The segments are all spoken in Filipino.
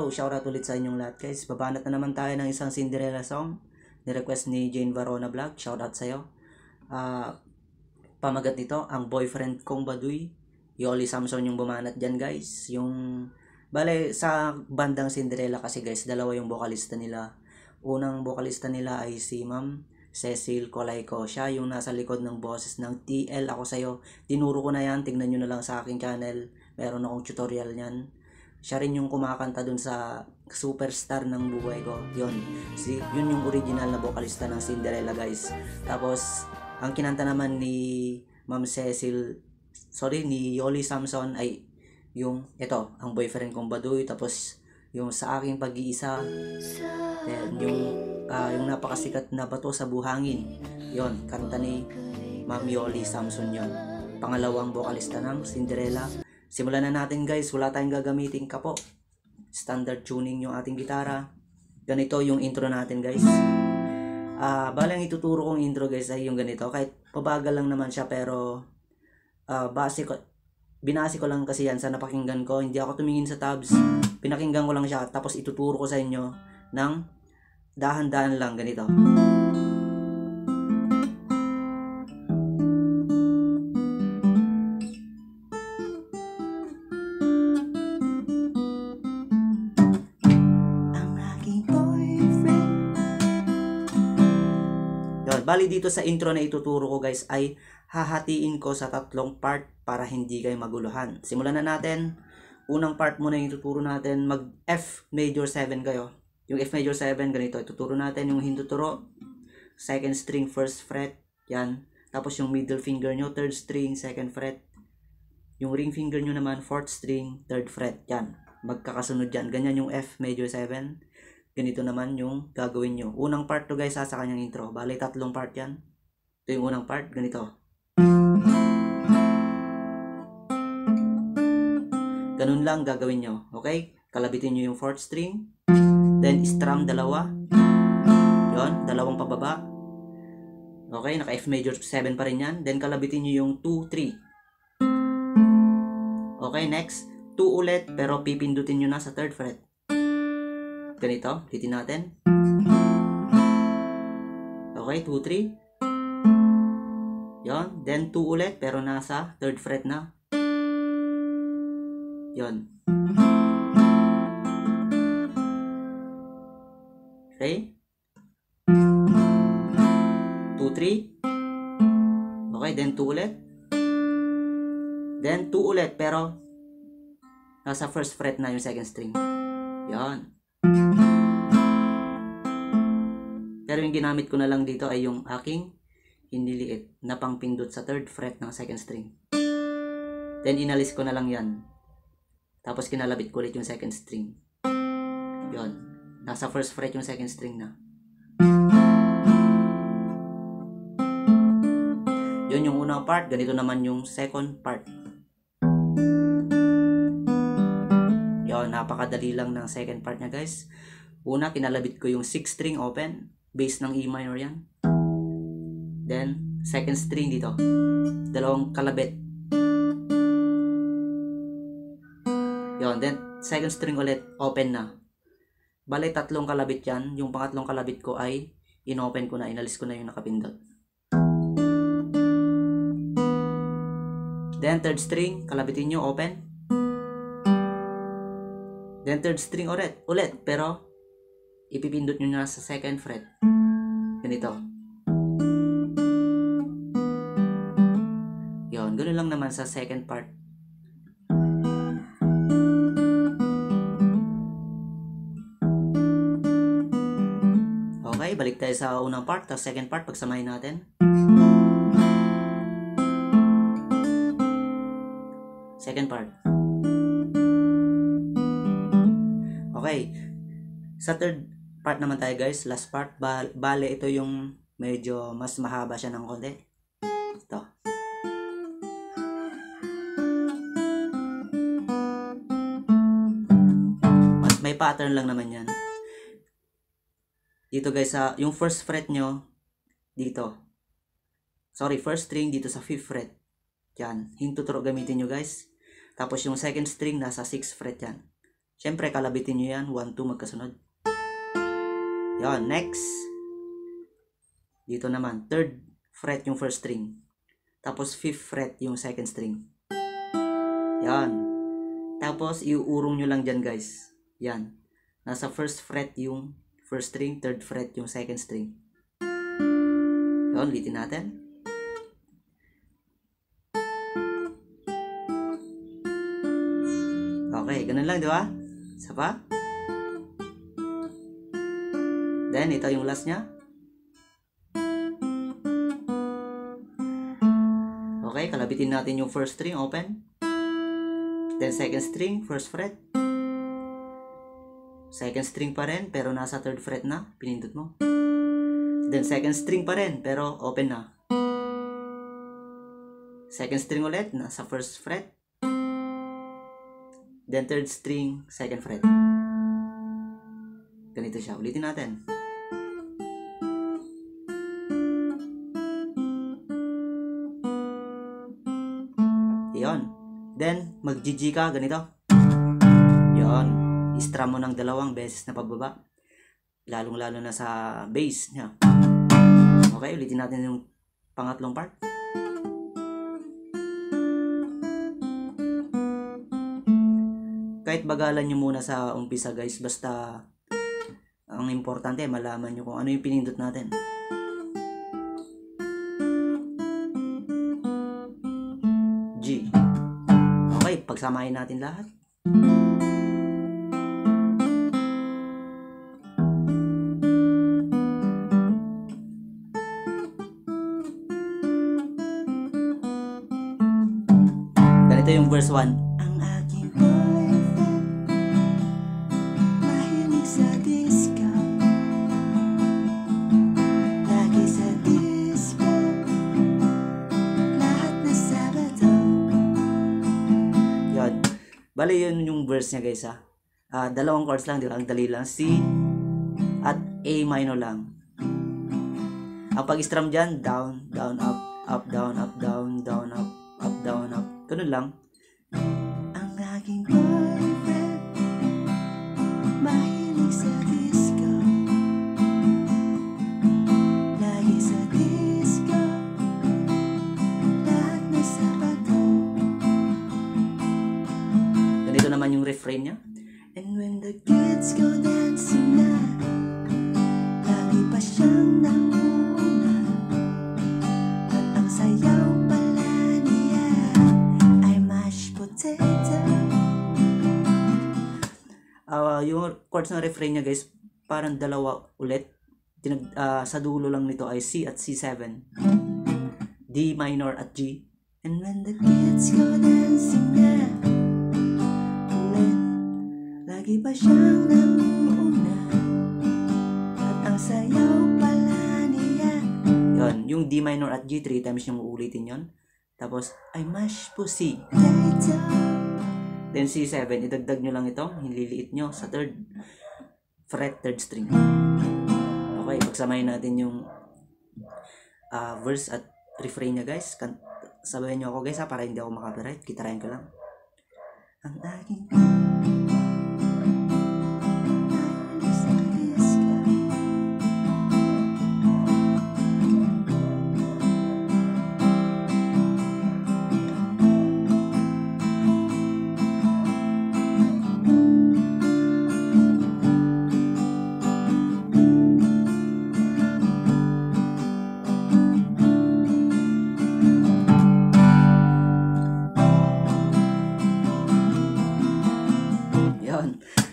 shoutout ulit sa inyong lahat guys. Babanat na naman tayo ng isang Cinderella song. Ni-request ni Jane Varona Vlog. Shoutout sa'yo. Pamagat nito, ang boyfriend kong baduy. Yoli Samson yung bumanat dyan guys. Bale, sa bandang Cinderella kasi guys, dalawa yung vocalista nila. Unang vocalista nila ay si Ma'am Cecil Colayco. Siya yung nasa likod ng boses ng TL Ako Sa'yo. Tinuro ko na yan, tignan nyo na lang sa aking channel. Meron akong tutorial niyan. Siya rin yung kumakanta dun sa Superstar ng buhay ko. Yun yung original na vocalista ng Cinderella guys. Tapos, ang kinanta naman ni Ma'am Cecil, ni Yoli Samson ay yung ito, ang boyfriend kong baduy. Tapos, yung sa aking pag-iisa. Then, yung napakasikat na bato sa buhangin. Yun, kanta ni Ma'am Yoli Samson yun. Pangalawang vocalista ng Cinderella. Simulan na natin guys, wala tayong gagamitin kapo. Standard tuning yung ating gitara. Ganito yung intro natin guys. Balang ituturo kong intro guys ay yung ganito. Kahit pabagal lang naman siya pero binasi ko lang kasi yan sa napakinggan ko. Hindi ako tumingin sa tabs. Pinakinggan ko lang siya tapos ituturo ko sa inyo ng dahan-dahan lang ganito. Bali dito sa intro na ituturo ko guys ay hahatiin ko sa 3 part para hindi kayo maguluhan. Simulan na natin. Unang part muna yung ituturo natin. Mag F major 7 kayo. Yung F major 7 ganito. Ituturo natin yung hintuturo. Second string first fret. Yan. Tapos yung middle finger nyo third string second fret. Yung ring finger nyo naman 4th string 3rd fret. Yan. Magkakasunod yan. Ganyan yung F major 7. Ganito naman yung gagawin nyo. Unang part to guys sa kanyang intro. Bale, 3 part yan. Ito yung unang part. Ganito. Ganun lang gagawin nyo. Okay? Kalabitin nyo yung 4th string. Then, strum dalawa. Yon, dalawang pababa. Okay? Naka F major 7 pa rin yan. Then, kalabitin nyo yung 2, 3. Okay, next. 2 ulit. Pero pipindutin nyo na sa 3rd fret. Ganito, hitin natin. Okay, 2, 3. Yon, then 2 ulit pero nasa 3rd fret na. Yon. Okay? 2, 3. Okay, then 2 ulit. Then 2 ulit pero nasa 1st fret na yung 2nd string. Yon. Pero yung ginamit ko na lang dito ay yung aking hiniliit na pangpindot sa 3rd fret ng 2nd string. Then inalis ko na lang yan. Tapos kinalabit ko ulit yung 2nd string. Yon. Nasa 1st fret yung 2nd string na. Yun yung unang part. Ganito naman yung second part. Yon. Napakadali lang ng second part niya guys. Una, kinalabit ko yung 6th string open. Bass ng E minor yan. Then, 2nd string dito. Dalawang kalabit. Yon, then 2nd string ulit, open na. Bale, 3 kalabit yan. Yung pangatlong kalabit ko ay inopen ko na, inalis ko na yung nakapindot. Then, 3rd string, kalabitin nyo, open. Then, 3rd string ulit, pero ipipindot nyo na sa 2nd fret. Ganito. Yon, ganun lang naman sa second part. Okay, balik tayo sa unang part. Tapos second part, pagsamahin natin. Second part. Okay. Sa third part naman tayo guys. Last part. Bale, ito yung medyo mas mahaba siya ng konti. Ito. May pattern lang naman yan. Dito guys, yung first fret nyo, dito. Sorry, first string dito sa 5th fret. Yan. Hintuturo gamitin nyo guys. Tapos yung second string nasa 6th fret yan. Siyempre, kalabitin nyo yan. 1, 2 magkasunod. Yan, next. Dito naman, 3rd fret yung first string. Tapos 5th fret yung second string. Yan. Tapos, iuurong nyo lang dyan, guys. Yan. Nasa 1st fret yung first string, 3rd fret yung second string. Yan, ulitin natin. Okay, ganun lang, di ba? Isa pa. Then, ito yung last nya. Okay, kalabitin natin yung first string, open. Then, second string, first fret. Second string pa rin, pero nasa 3rd fret na. Pinindot mo. Then, second string pa rin, pero open na. Second string ulit, nasa 1st fret. Then, 3rd string, 2nd fret. Ganito siya. Ulitin natin. Yon. Then, mag-GG ka, ganito. Yon. I-strum mo ng 2 beses na pagbaba. Lalong-lalo na sa bass niya. Okay, ulitin natin yung pangatlong part. Kahit bagalan nyo muna sa umpisa, guys. Basta, ang importante, malaman nyo kung ano yung pinindot natin. G. Okay, pagsamahin natin lahat. Ganito yung verse 1. Ang aking boyfriend, mahilig sa disco, lagi sa disco, lahat na Sabado. Yun. Bale yun yung verse niya, guys, ha. 2 chords lang, di ba? Ang dali lang. C at A minor lang. Ang pag-strum dyan, down, down, up, up, down, up, down, down, up, up, down, up. Ganun lang. Ang aking boyfriend, mahilig sa disco, lagi sa disco, lahat na Sabado. Ganito naman yung refrain niya. And when the kids go dancing na, lagi pa siyang nanguna, at ang sayaw pala niya ay mashed potato. Yung chords ng refrain niya, guys, parang 2 ulit. Sa dulo lang nito ay C at C7, D minor at G. And when the kids go dancing na, ulit, lagi pa siyang nanguna, at ang sayaw pala niya. Yun, yung D minor at G, 3 times yung uulitin yon. Tapos, I mash pussy. Then C7, idagdag nyo lang ito, hililiit nyo sa 3rd fret, 3rd string. Okay, pagsamahin natin yung verse at refrain niya, guys. Sabayan nyo ako, guys, ha, para hindi ako makapiright. Kitarayan ko lang. Ang aking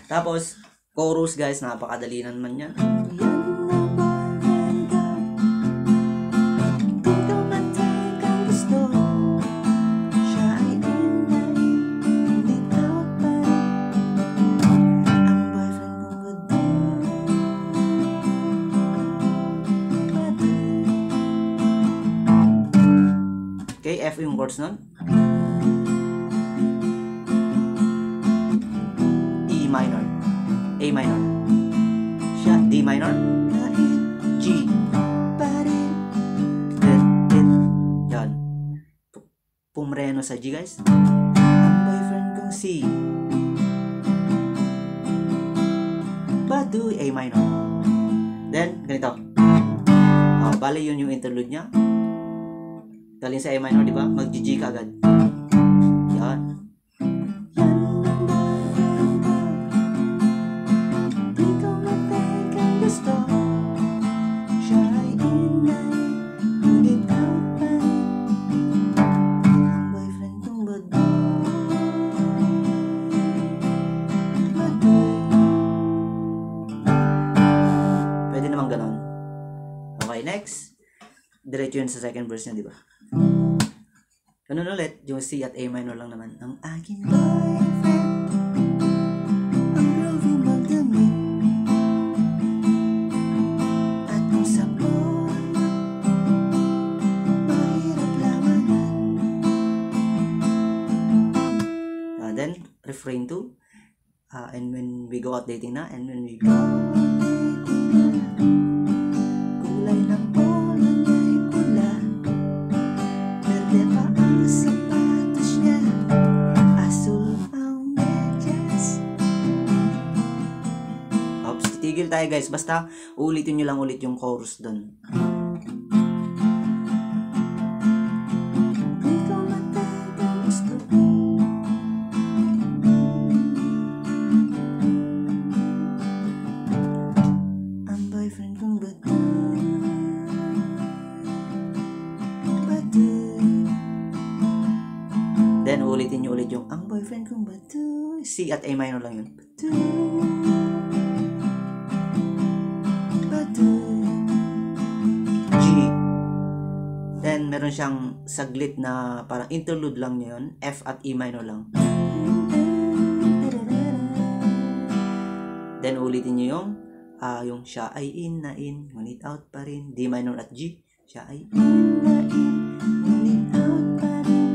Tapos, chorus, guys, napakadali naman yan. Okay, F yung chords nun. E minor, A minor, siya, D minor, G, yan, pumreno sa G, guys. Ang boyfriend kong C, Baduy, A minor. Then, ganito. Bale yun yung interlude niya. Galing sa A minor, di ba? Mag-G ka agad. Yan. Pwede naman ganon. Okay, next. Diretso yun sa second verse niya, di ba? Ganun ulit, yung C at A minor lang naman. Ang aking boyfriend, ang groovy magdamit, at kung sa porno, mahirap lawanan. Then, refrain 2. And when we go out dating na, and when we go out dating na, kulay ng polo niya'y pula, berde pa ang sapatos niya, asul ang medyas. Oops, titigil tayo guys, basta ulitin nyo lang ulit yung chorus dun. Then, ulitin nyo ulit yung ang boyfriend kong Baduy. C at A minor lang yun. Baduy. G. Then, meron siyang saglit na parang interlude lang niya yun. F at E minor lang. Then, ulitin nyo yung siya ay in na in, ngunit out pa rin. D minor at G. Siya ay in na in, ngunit out pa rin.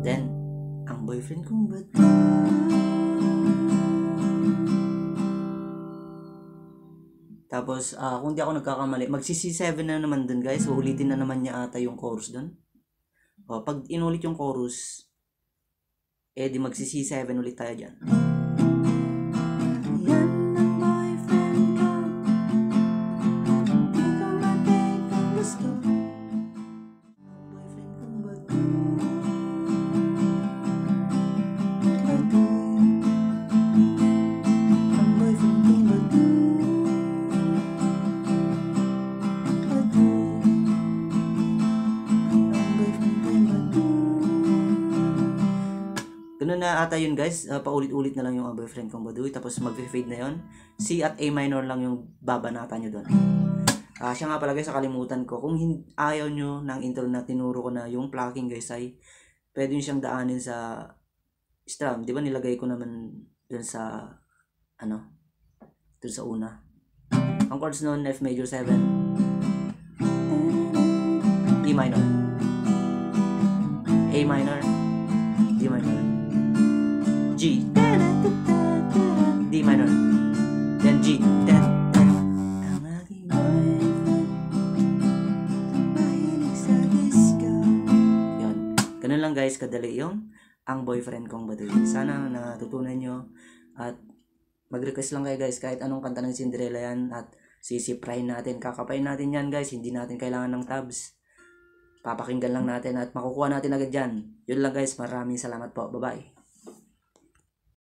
Then, ang boyfriend kong Baduy. Tapos, kung di ako nagkakamali, magsi-C7 na naman dun guys. Ulitin na naman niya ata yung chorus dun. Pag inulit yung chorus, di magsi-C7 ulit tayo dyan. Ganun na ata yun guys, paulit-ulit na lang yung boyfriend kong Baduy, tapos mag-fade na yun. C at A minor lang yung babanatan nyo doon. Siya nga pala guys, kalimutan ko, kung ayaw nyo ng intro na tinuro ko na yung plucking guys, ay pwede nyo siyang daanin sa strum. Di ba nilagay ko naman doon sa doon sa una. Ang chords noon, F major 7, E minor, A minor, D minor, G, D minor, then G, then ang aking boyfriend, mahilig sa disco. Yun. Ganun lang guys, kadali yung ang boyfriend kong Baduy. Sana natutunan nyo at mag-request lang kayo guys kahit anong kanta ng Cinderella yan at sisiprayin natin, kakapain natin yan guys, hindi natin kailangan ng tabs. Papakinggan lang natin at makukuha natin agad yan. Yun lang guys, maraming salamat po. Bye-bye.